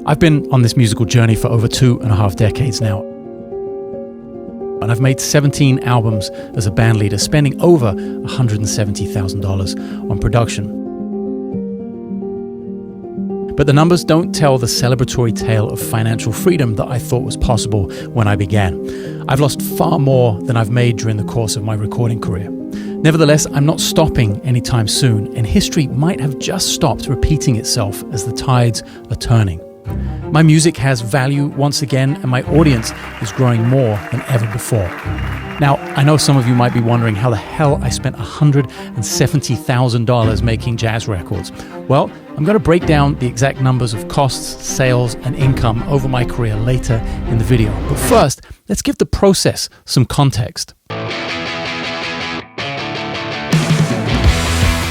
I've been on this musical journey for over 2.5 decades now. And I've made 17 albums as a band leader, spending over $170,000 on production. But the numbers don't tell the celebratory tale of financial freedom that I thought was possible when I began. I've lost far more than I've made during the course of my recording career. Nevertheless, I'm not stopping anytime soon, and history might have just stopped repeating itself as the tides are turning. My music has value once again, and my audience is growing more than ever before. Now, I know some of you might be wondering how the hell I spent $170,000 making jazz records. Well, I'm going to break down the exact numbers of costs, sales, and income over my career later in the video. But first, let's give the process some context.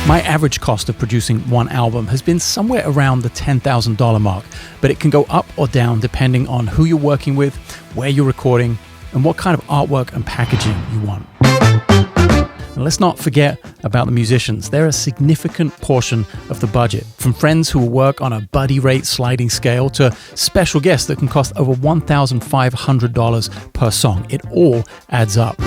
My average cost of producing one album has been somewhere around the $10,000 mark, but it can go up or down depending on who you're working with, where you're recording, and what kind of artwork and packaging you want. And let's not forget about the musicians. They're a significant portion of the budget, from friends who will work on a buddy rate sliding scale to special guests that can cost over $1,500 per song. It all adds up.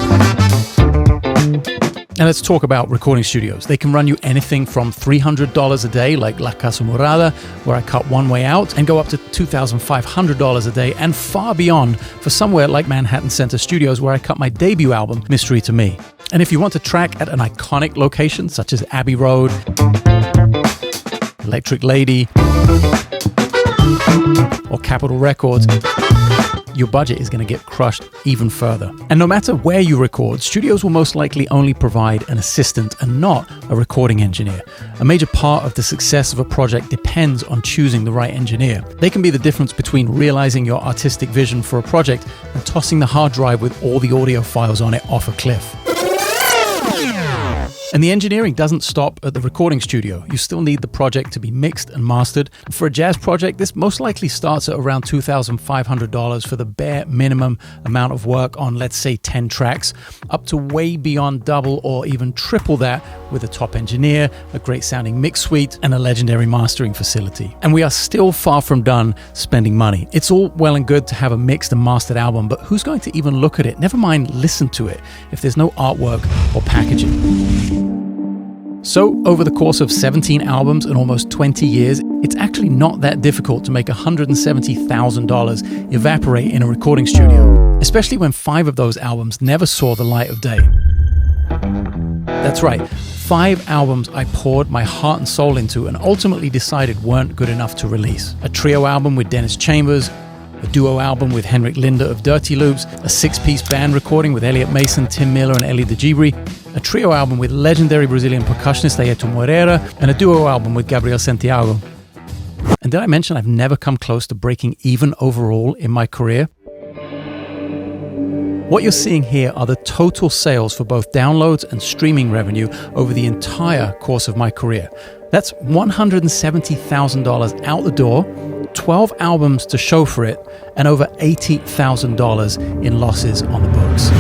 Now let's talk about recording studios. They can run you anything from $300 a day, like La Casa Morada, where I cut one way out, and go up to $2,500 a day, and far beyond for somewhere like Manhattan Center Studios, where I cut my debut album, Mystery to Me. And if you want to track at an iconic location, such as Abbey Road, Electric Lady, or Capitol Records, your budget is going to get crushed even further. And no matter where you record, studios will most likely only provide an assistant and not a recording engineer. A major part of the success of a project depends on choosing the right engineer. They can be the difference between realizing your artistic vision for a project and tossing the hard drive with all the audio files on it off a cliff. And the engineering doesn't stop at the recording studio. You still need the project to be mixed and mastered. For a jazz project, this most likely starts at around $2,500 for the bare minimum amount of work on, let's say, 10 tracks, up to way beyond double or even triple that with a top engineer, a great sounding mix suite, and a legendary mastering facility. And we are still far from done spending money. It's all well and good to have a mixed and mastered album, but who's going to even look at it, never mind listen to it, if there's no artwork or packaging? So, over the course of 17 albums and almost 20 years, it's actually not that difficult to make $170,000 evaporate in a recording studio, especially when 5 of those albums never saw the light of day. That's right, 5 albums I poured my heart and soul into and ultimately decided weren't good enough to release. A trio album with Dennis Chambers, a duo album with Henrik Linder of Dirty Loops, a 6-piece band recording with Elliot Mason, Tim Miller, and Eli DeGibri, a trio album with legendary Brazilian percussionist Ayrton Moreira, and a duo album with Gabriel Santiago. And did I mention I've never come close to breaking even overall in my career? What you're seeing here are the total sales for both downloads and streaming revenue over the entire course of my career. That's $170,000 out the door, 12 albums to show for it, and over $80,000 in losses on the books.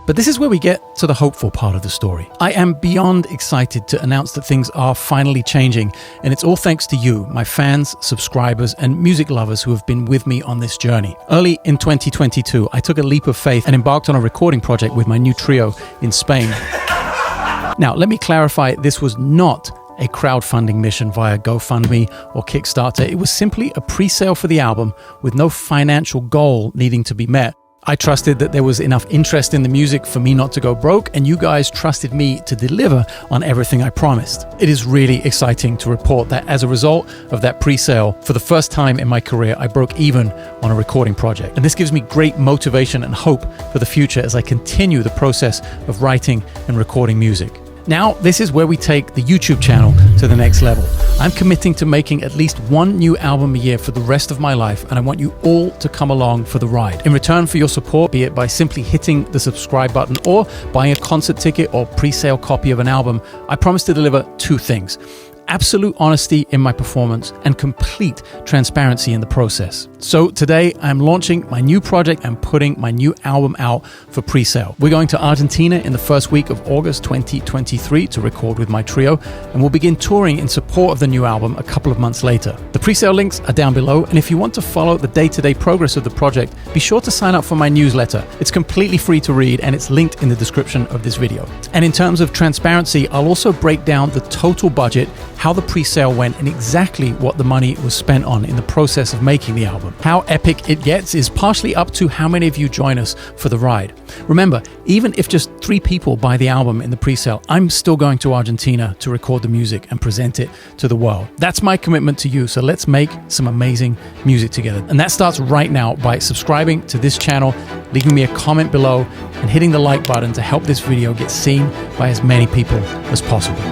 But this is where we get to the hopeful part of the story. I am beyond excited to announce that things are finally changing, and it's all thanks to you, my fans, subscribers, and music lovers who have been with me on this journey. Early in 2022, I took a leap of faith and embarked on a recording project with my new trio in Spain. Now, let me clarify, this was not a crowdfunding mission via GoFundMe or Kickstarter. It was simply a pre-sale for the album with no financial goal needing to be met. I trusted that there was enough interest in the music for me not to go broke, and you guys trusted me to deliver on everything I promised. It is really exciting to report that as a result of that pre-sale, for the first time in my career, I broke even on a recording project. And this gives me great motivation and hope for the future as I continue the process of writing and recording music. Now, this is where we take the YouTube channel to the next level. I'm committing to making at least one new album a year for the rest of my life, and I want you all to come along for the ride. In return for your support, be it by simply hitting the subscribe button or buying a concert ticket or pre-sale copy of an album, I promise to deliver 2 things: absolute honesty in my performance and complete transparency in the process. So today I'm launching my new project and putting my new album out for pre-sale. We're going to Argentina in the first week of August 2023 to record with my trio, and we'll begin touring in support of the new album a couple of months later. The pre-sale links are down below, and if you want to follow the day-to-day progress of the project, be sure to sign up for my newsletter. It's completely free to read and it's linked in the description of this video. And in terms of transparency, I'll also break down the total budget, how the pre-sale went, and exactly what the money was spent on in the process of making the album. How epic it gets is partially up to how many of you join us for the ride. Remember, even if just 3 people buy the album in the pre-sale, I'm still going to Argentina to record the music and present it to the world. That's my commitment to you, so let's make some amazing music together. And that starts right now by subscribing to this channel, leaving me a comment below, and hitting the like button to help this video get seen by as many people as possible.